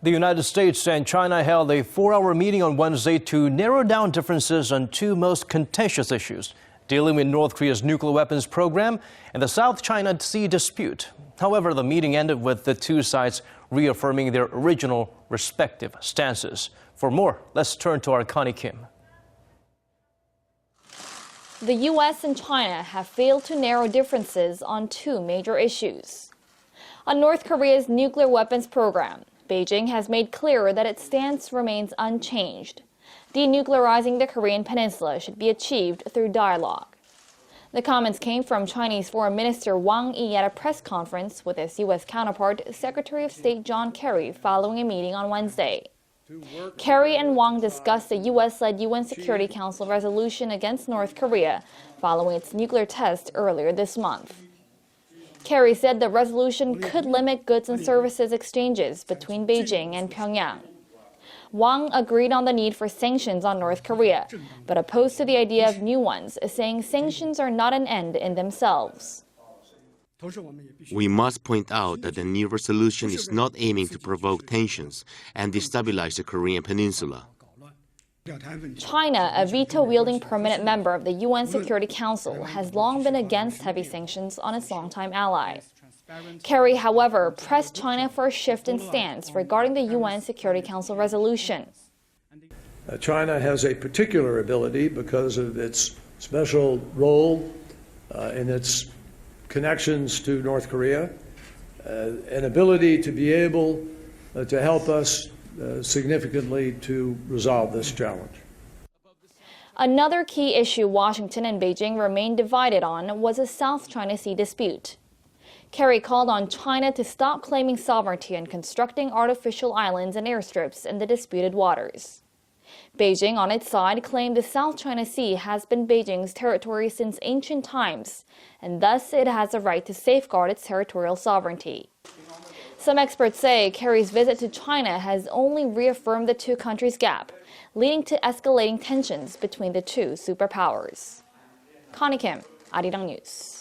The United States and China held a 4-hour meeting on Wednesday to narrow down differences on two most contentious issues, dealing with North Korea's nuclear weapons program and the South China Sea dispute. However, the meeting ended with the two sides reaffirming their original respective stances. For more, let's turn to our Connie Kim. The U.S. and China have failed to narrow differences on two major issues. On North Korea's nuclear weapons program, Beijing has made clear that its stance remains unchanged. Denuclearizing the Korean peninsula should be achieved through dialogue. The comments came from Chinese Foreign Minister Wang Yi at a press conference with his U.S. counterpart, Secretary of State John Kerry, following a meeting on Wednesday. Kerry and Wang discussed the U.S.-led UN Security Council resolution against North Korea following its nuclear test earlier this month. Kerry said the resolution could limit goods and services exchanges between Beijing and Pyongyang. Wang agreed on the need for sanctions on North Korea, but opposed to the idea of new ones, saying sanctions are not an end in themselves. We must point out that the new resolution is not aiming to provoke tensions and destabilize the Korean peninsula. China, a veto-wielding permanent member of the UN Security Council, has long been against heavy sanctions on its longtime ally. Kerry, however, pressed China for a shift in stance regarding the UN Security Council resolution. China has a particular ability because of its special role in its connections to North Korea, an ability to be able to help us significantly to resolve this challenge. Another key issue Washington and Beijing remained divided on was the South China Sea dispute. Kerry called on China to stop claiming sovereignty and constructing artificial islands and airstrips in the disputed waters. Beijing, on its side, claimed the South China Sea has been Beijing's territory since ancient times, and thus it has a right to safeguard its territorial sovereignty. Some experts say Kerry's visit to China has only reaffirmed the two countries' gap, leading to escalating tensions between the two superpowers. Connie Kim, Arirang News.